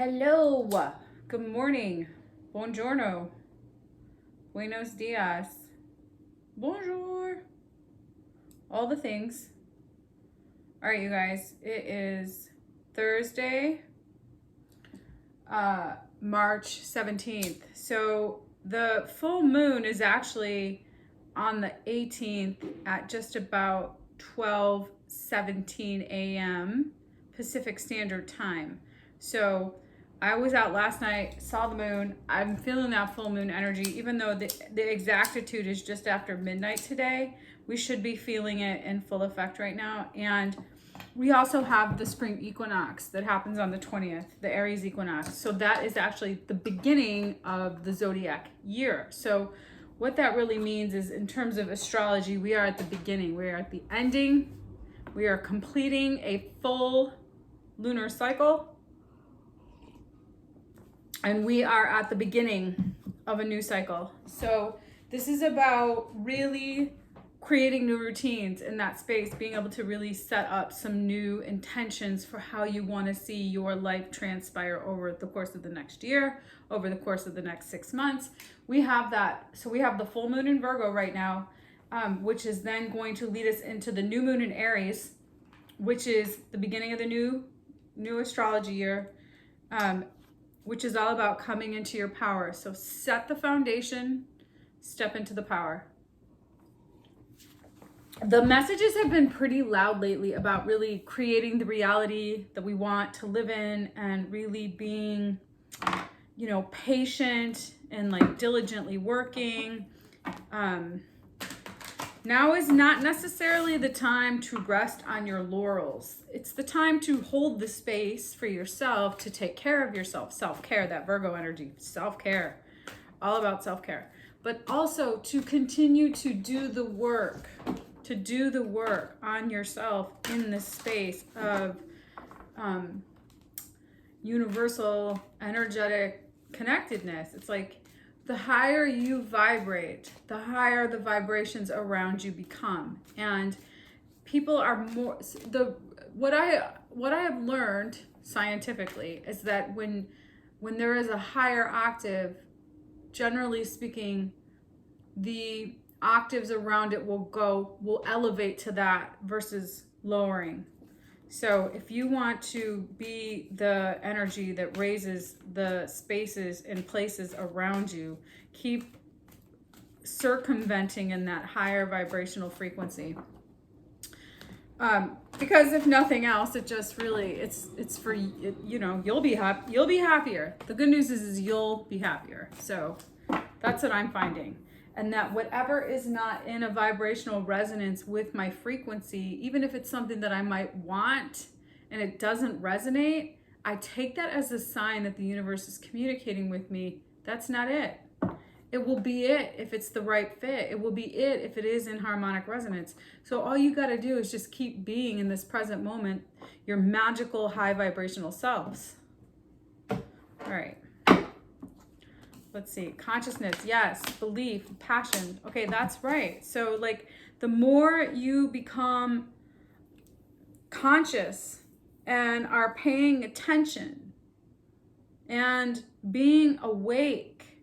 Hello, good morning, buongiorno, buenos dias, bonjour, all the things. All right, you guys, it is Thursday, March 17th. So the full moon is actually on the 18th at just about 12:17 a.m. Pacific Standard Time. So I was out last night, saw the moon. I'm feeling that full moon energy, even though the exactitude is just after midnight today. We should be feeling it in full effect right now. And we also have the spring equinox that happens on the 20th, the Aries equinox. So that is actually the beginning of the zodiac year. So what that really means is, in terms of astrology, we are at the beginning, we are at the ending, we are completing a full lunar cycle, and we are at the beginning of a new cycle. So this is about really creating new routines in that space, being able to really set up some new intentions for how you want to see your life transpire over the course of the next year, over the course of the next 6 months. We have that. So we have the full moon in Virgo right now, which is then going to lead us into the new moon in Aries, which is the beginning of the new astrology year, which is all about coming into your power. So set the foundation, step into the power. The messages have been pretty loud lately about really creating the reality that we want to live in, and really being, patient and like diligently working. Now is not necessarily the time to rest on your laurels. It's the time to hold the space for yourself, to take care of yourself. Self-care, that Virgo energy, self-care, all about self-care. But also to continue to do the work, on yourself in this space of universal energetic connectedness. It's like, the higher you vibrate, the higher the vibrations around you become. And people are more, what I have learned scientifically is that when there is a higher octave, generally speaking, the octaves around it will elevate to that versus lowering. So if you want to be the energy that raises the spaces and places around you, keep circumventing in that higher vibrational frequency. Because if nothing else, it just really, it's for, you'll be happier. The good news is you'll be happier. So that's what I'm finding. And that whatever is not in a vibrational resonance with my frequency, even if it's something that I might want and it doesn't resonate, I take that as a sign that the universe is communicating with me. That's not it. It will be it if it's the right fit. It will be it if it is in harmonic resonance. So all you got to do is just keep being in this present moment, your magical high vibrational selves. All right. Let's see, consciousness, yes, belief, passion. Okay, that's right. So like, the more you become conscious and are paying attention and being awake,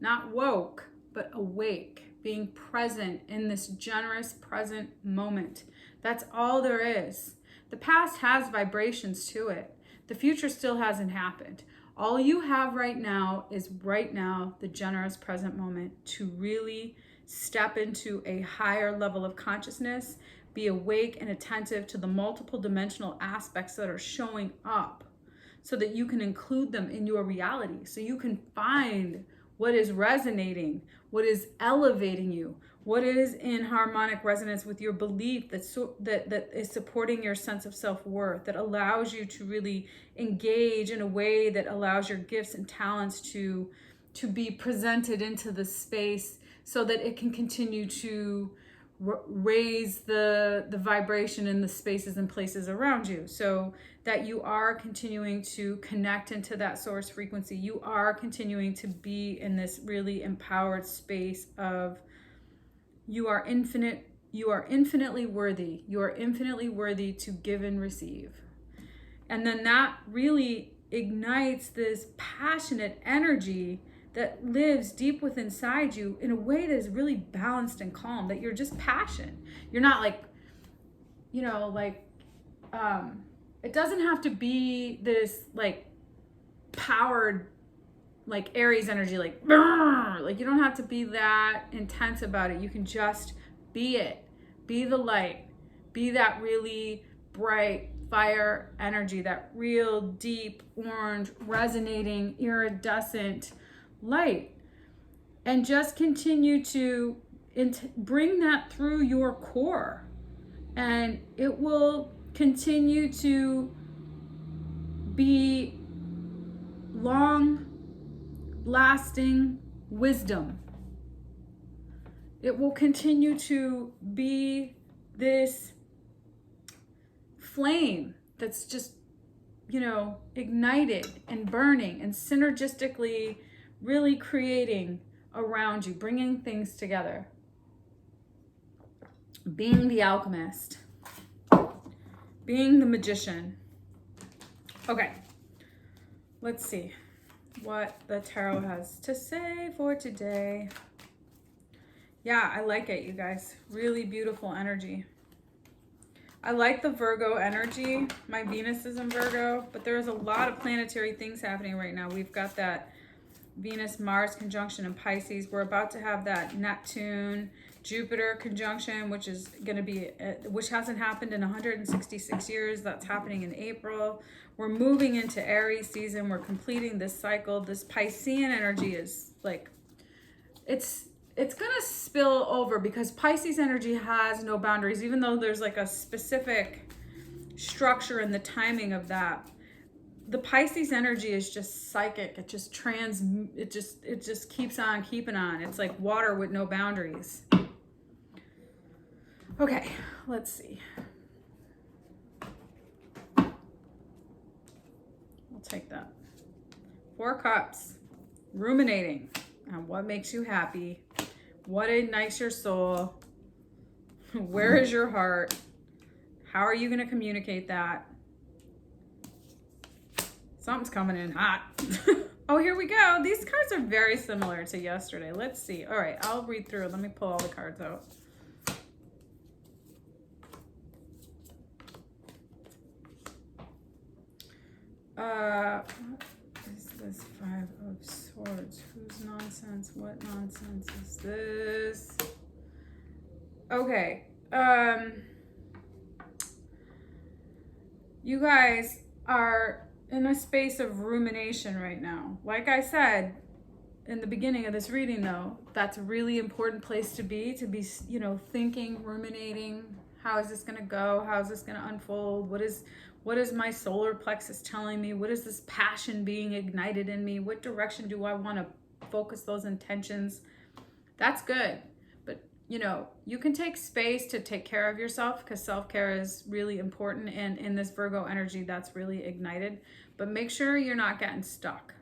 not woke, but awake, being present in this generous present moment. That's all there is. The past has vibrations to it. The future still hasn't happened. All you have right now is the generous present moment to really step into a higher level of consciousness, be awake and attentive to the multiple dimensional aspects that are showing up, so that you can include them in your reality, so you can find what is resonating, what is elevating you, what is in harmonic resonance with your belief that is supporting your sense of self-worth, that allows you to really engage in a way that allows your gifts and talents to be presented into the space, so that it can continue to raise the vibration in the spaces and places around you, so that you are continuing to connect into that source frequency. You are continuing to be in this really empowered space of, you are infinite, you are infinitely worthy, you are infinitely worthy to give and receive. And then that really ignites this passionate energy that lives deep within inside you in a way that is really balanced and calm, that you're just passion. You're not like, it doesn't have to be this like powered, like Aries energy, like you don't have to be that intense about it. You can just be it, be the light, be that really bright fire energy, that real deep orange resonating iridescent light, and just continue to bring that through your core, and it will continue to be long lasting wisdom. It will continue to be this flame that's just, ignited and burning and synergistically really creating around you, bringing things together. Being the alchemist, being the magician. Okay, let's see what the tarot has to say for today. Yeah, I like it, you guys. Really beautiful energy. I like the Virgo energy. My Venus is in Virgo, but there's a lot of planetary things happening right now. We've got that Venus-Mars conjunction in Pisces. We're about to have that Neptune-Jupiter conjunction, which is going to be, which hasn't happened in 166 years. That's happening in April. We're moving into Aries season. We're completing this cycle. This Piscean energy is like, it's going to spill over, because Pisces energy has no boundaries, even though there's like a specific structure in the timing of that. The Pisces energy is just psychic. It just it just keeps on keeping on. It's like water with no boundaries. Okay, let's see. I'll take that. 4 Cups, ruminating on what makes you happy, what ignites your soul, where is your heart, how are you going to communicate that? Something's coming in hot. Oh, here we go. These cards are very similar to yesterday. Let's see. All right, I'll read through. Let me pull all the cards out. What is this 5 of Swords? Whose nonsense? What nonsense is this? Okay. You guys are in a space of rumination right now. Like I said in the beginning of this reading, though, that's a really important place to be, thinking, ruminating. How is this going to go? How is this going to unfold? What is my solar plexus telling me? What is this passion being ignited in me? What direction do I want to focus those intentions? That's good. But, you can take space to take care of yourself, because self-care is really important. And in this Virgo energy, that's really ignited. But make sure you're not getting stuck.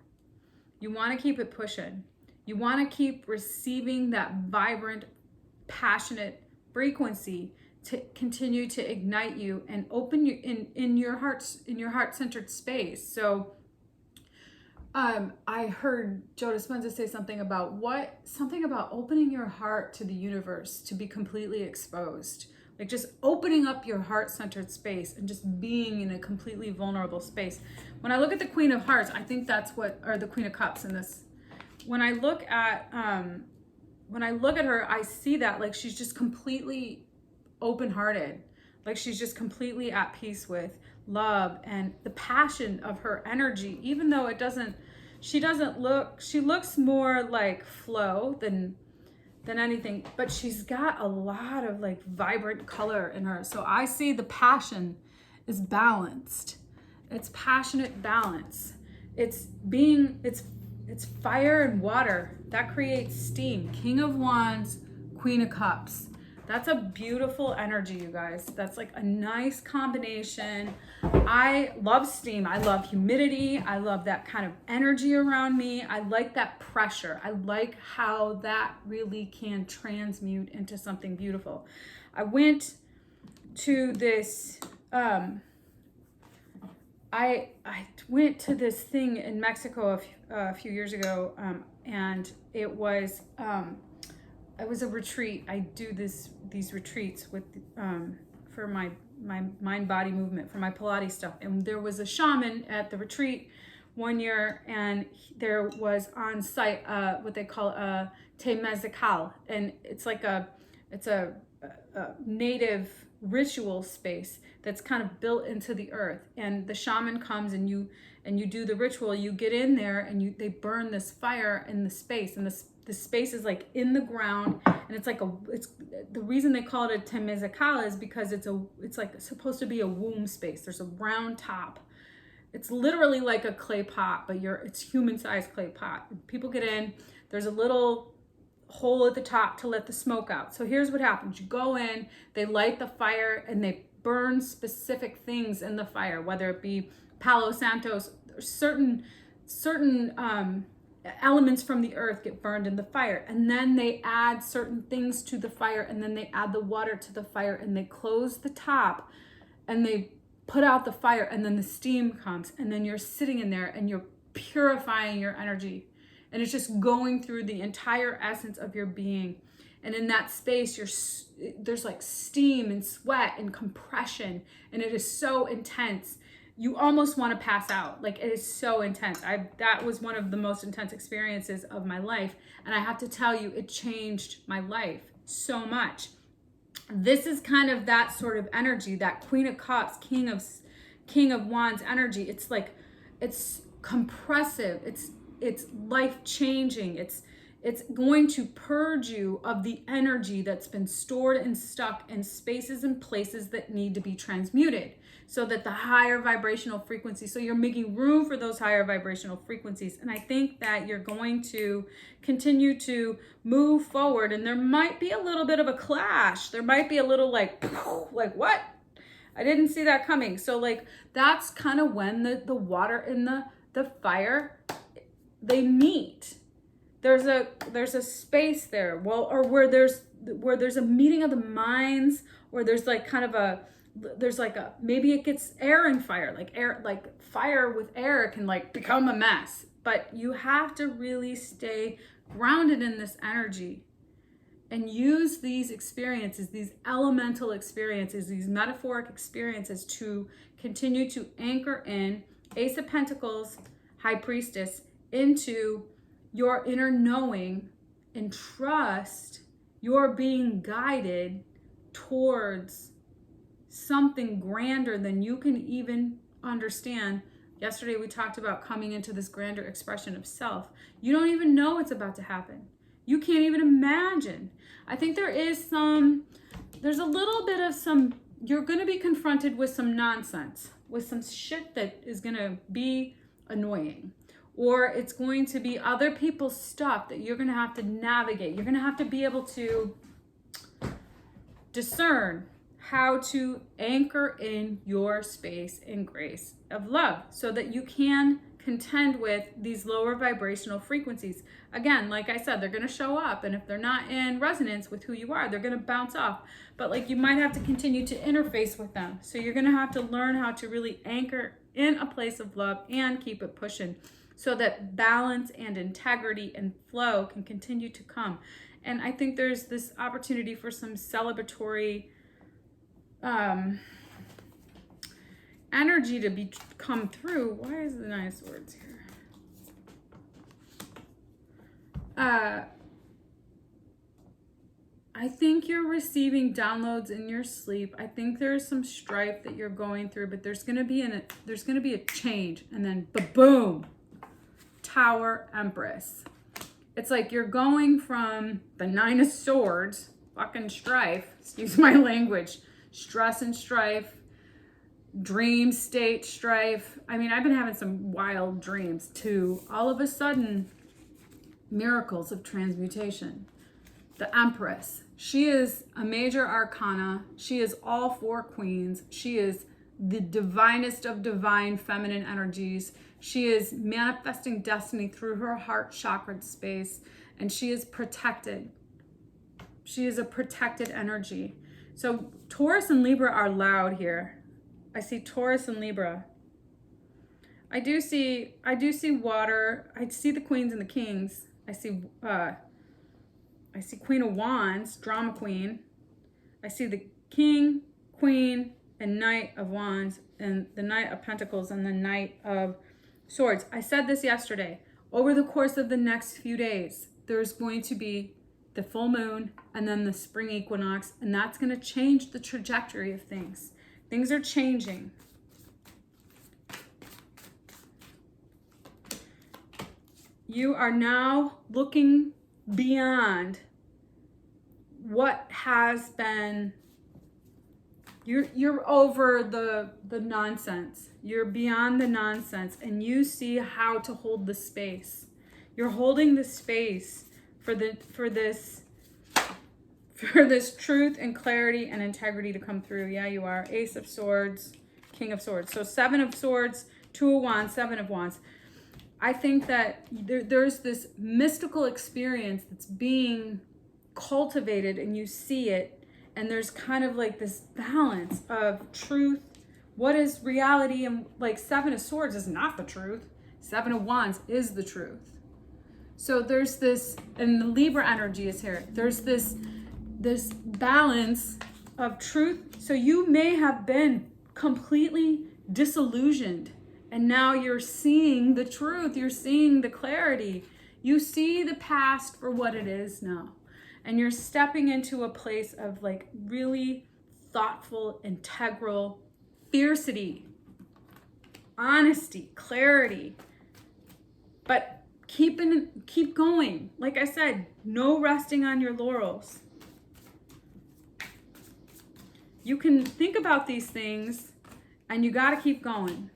You want to keep it pushing. You want to keep receiving that vibrant, passionate frequency to continue to ignite you and open you in your heart-centered space. So I heard Joe Dispenza say something about opening your heart to the universe to be completely exposed. Like just opening up your heart-centered space and just being in a completely vulnerable space. When I look at the Queen of Hearts, I think or the Queen of Cups in this. When I look at her, I see that like she's just completely open-hearted. Like she's just completely at peace with love and the passion of her energy, even though she looks more like flow than anything, but she's got a lot of like vibrant color in her. So I see the passion is balanced. It's passionate balance. It's fire and water that creates steam. King of Wands, Queen of Cups. That's a beautiful energy, you guys. That's like a nice combination. I love steam. I love humidity. I love that kind of energy around me. I like that pressure. I like how that really can transmute into something beautiful. I went to this I went to this thing in Mexico a few years ago, and it was a retreat. I do these retreats with for my mind body movement, for my Pilates stuff, and there was a shaman at the retreat one year, and there was on site what they call a te mezcal, and it's like a native ritual space that's kind of built into the earth, and the shaman comes and you do the ritual. You get in there and they burn this fire in the space, and the space is like in the ground, and it's the reason they call it a te mezcal is because it's like supposed to be a womb space. There's a round top. It's literally like a clay pot, but it's human-sized clay pot. People get in, there's a little hole at the top to let the smoke out. So here's what happens. You go in, they light the fire, and they burn specific things in the fire, whether it be Palo Santos, certain elements from the earth get burned in the fire, and then they add certain things to the fire, and then they add the water to the fire, and they close the top, and they put out the fire, and then the steam comes, and then you're sitting in there and you're purifying your energy, and it's just going through the entire essence of your being. And in that space, there's like steam and sweat and compression, and it is so intense. You almost want to pass out. Like, it is so intense. That was one of the most intense experiences of my life, and I have to tell you, it changed my life so much. This is kind of that sort of energy, that Queen of Cups, King of Wands energy. It's like, it's compressive, it's life-changing, it's going to purge you of the energy that's been stored and stuck in spaces and places that need to be transmuted, so that the higher vibrational frequencies, so you're making room for those higher vibrational frequencies. And I think that you're going to continue to move forward, and there might be a little bit of a clash. There might be a little like what? I didn't see that coming. So like, that's kind of when the water and the fire, they meet. There's a space there, well, or where there's a meeting of the minds, or there's like kind of maybe it gets air and fire, like fire with air can like become a mess, but you have to really stay grounded in this energy and use these experiences, these elemental experiences, these metaphoric experiences to continue to anchor in Ace of Pentacles, High Priestess, into your inner knowing, and trust you're being guided towards something grander than you can even understand. Yesterday we talked about coming into this grander expression of self. You don't even know what's about to happen. You can't even imagine. I think there's a little bit of you're going to be confronted with some nonsense, with some shit that is going to be annoying. Or it's going to be other people's stuff that you're going to have to navigate. You're going to have to be able to discern how to anchor in your space and grace of love, so that you can contend with these lower vibrational frequencies. Again, like I said, they're going to show up, and if they're not in resonance with who you are, they're going to bounce off. But like, you might have to continue to interface with them. So you're going to have to learn how to really anchor in a place of love and keep it pushing, so that balance and integrity and flow can continue to come. And I think there's this opportunity for some celebratory energy to come through. Why is the nice words here? I think you're receiving downloads in your sleep. I think there's some strife that you're going through, but there's going to be a change, and then boom. Tower, Empress. It's like you're going from the Nine of Swords, fucking strife, excuse my language, stress and strife, dream state strife. I mean, I've been having some wild dreams too. All of a sudden, miracles of transmutation. The Empress. She is a major arcana. She is all four queens. She is the divinest of divine feminine energies. She is manifesting destiny through her heart chakra space, and she is protected. She is a protected energy. So Taurus and Libra are loud here. I see Taurus and Libra. I do see water. I see the queens and the kings. I see Queen of Wands, drama queen. I see the king, queen, and knight of wands, and the knight of pentacles and the knight of swords. I said this yesterday. Over the course of the next few days, there's going to be the full moon and then the spring equinox, and that's going to change the trajectory of things. Things are changing. You are now looking beyond what has been. You're over the nonsense. You're beyond the nonsense, and you see how to hold the space. You're holding the space for this truth and clarity and integrity to come through. Yeah, you are. Ace of Swords, King of Swords. So 7 of Swords, 2 of Wands, 7 of Wands. I think that there's this mystical experience that's being cultivated, and you see it, and there's kind of like this balance of truth. What is reality? And like 7 of Swords is not the truth. 7 of Wands is the truth. So there's this, and the Libra energy is here. There's this balance of truth. So you may have been completely disillusioned, and now you're seeing the truth. You're seeing the clarity. You see the past for what it is now. And you're stepping into a place of like really thoughtful, integral fiercity, honesty, clarity. But keep going. Like I said, no resting on your laurels. You can think about these things, and you got to keep going.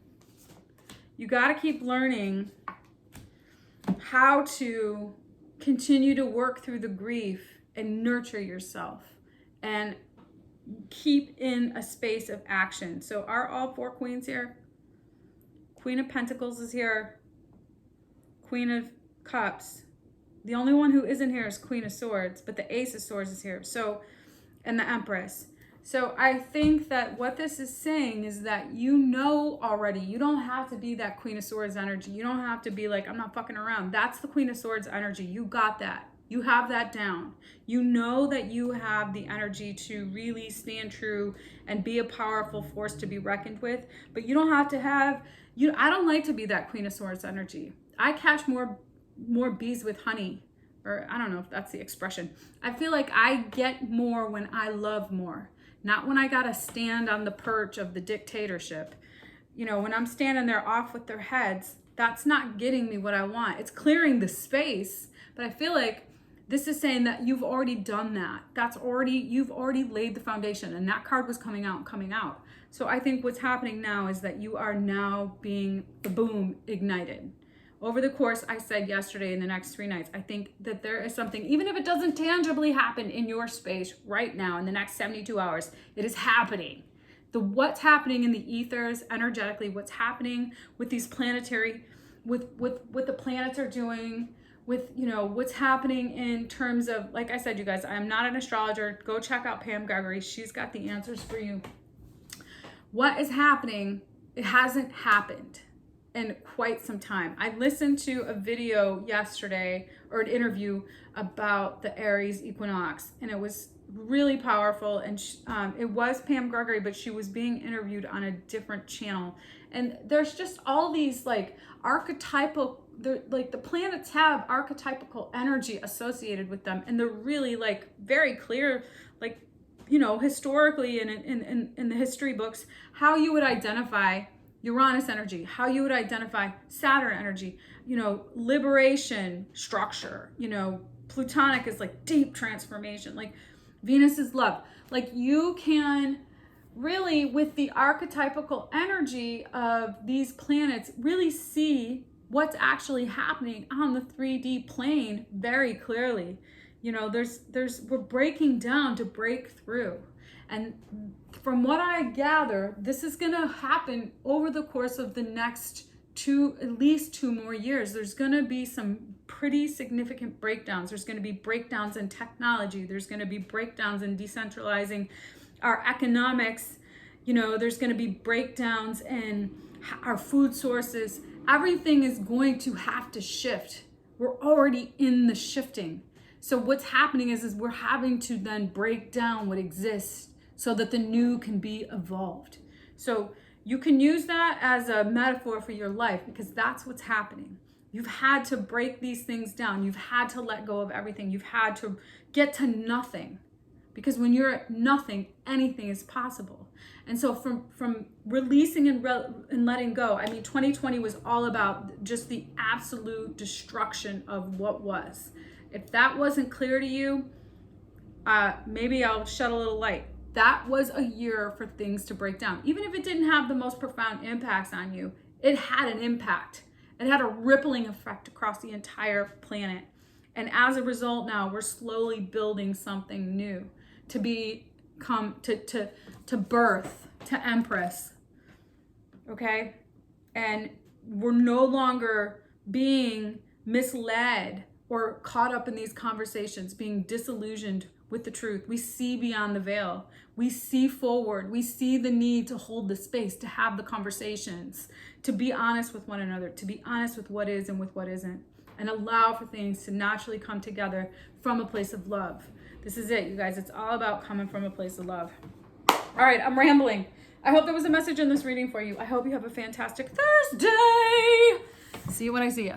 You got to keep learning how to continue to work through the grief and nurture yourself and keep in a space of action. So are all 4 queens here? Queen of Pentacles is here. Queen of Cups. The only one who isn't here is Queen of Swords, but the Ace of Swords is here. So, and the Empress. So I think that what this is saying is that you know already, you don't have to be that Queen of Swords energy. You don't have to be like, I'm not fucking around. That's the Queen of Swords energy. You got that. You have that down. You know that you have the energy to really stand true and be a powerful force to be reckoned with. But you don't have to have, I don't like to be that Queen of Swords energy. I catch more bees with honey. Or I don't know if that's the expression. I feel like I get more when I love more. Not when I gotta stand on the perch of the dictatorship. You know, when I'm standing there off with their heads, that's not getting me what I want. It's clearing the space, but I feel like this is saying that you've already done that. You've already laid the foundation, and that card was coming out. So I think what's happening now is that you are now being, the boom, ignited. Over the course, I said yesterday, in the next 3 nights, I think that there is something, even if it doesn't tangibly happen in your space right now, in the next 72 hours, it is happening. What's happening in the ethers, energetically, what's happening with these planetary, with what the planets are doing, with, you know, what's happening in terms of, like I said, you guys, I'm not an astrologer. Go check out Pam Gregory. She's got the answers for you. What is happening, it hasn't happened in quite some time. I listened to a video yesterday, or an interview about the Aries equinox, and it was really powerful. And it was Pam Gregory, but she was being interviewed on a different channel. And there's just all these like archetypal, like the planets have archetypical energy associated with them, and they're really like very clear, like, you know, historically and in the history books, how you would identify Uranus energy, how you would identify Saturn energy, you know, liberation, structure, you know, Plutonic is like deep transformation, like Venus is love. Like you can really, with the archetypical energy of these planets, really see what's actually happening on the 3D plane very clearly. You know, we're breaking down to break through. And from what I gather, this is gonna happen over the course of the next at least 2 more years. There's gonna be some pretty significant breakdowns. There's gonna be breakdowns in technology. There's gonna be breakdowns in decentralizing our economics. You know, there's gonna be breakdowns in our food sources, everything is going to have to shift. We're already in the shifting. So what's happening is we're having to then break down what exists so that the new can be evolved. So you can use that as a metaphor for your life, because that's what's happening. You've had to break these things down. You've had to let go of everything. You've had to get to nothing, because when you're at nothing, anything is possible. And so from releasing and letting go, I mean, 2020 was all about just the absolute destruction of what was. If that wasn't clear to you, maybe I'll shed a little light. That was a year for things to break down. Even if it didn't have the most profound impacts on you, it had an impact. It had a rippling effect across the entire planet. And as a result, now we're slowly building something new to become, to birth, to Empress. Okay? And we're no longer being misled or caught up in these conversations, being disillusioned with the truth. We see beyond the veil. We see forward. We see the need to hold the space, to have the conversations, to be honest with one another, to be honest with what is and with what isn't, and allow for things to naturally come together from a place of love. This is it, you guys. It's all about coming from a place of love. All right, I'm rambling. I hope there was a message in this reading for you. I hope you have a fantastic Thursday. See you when I see you.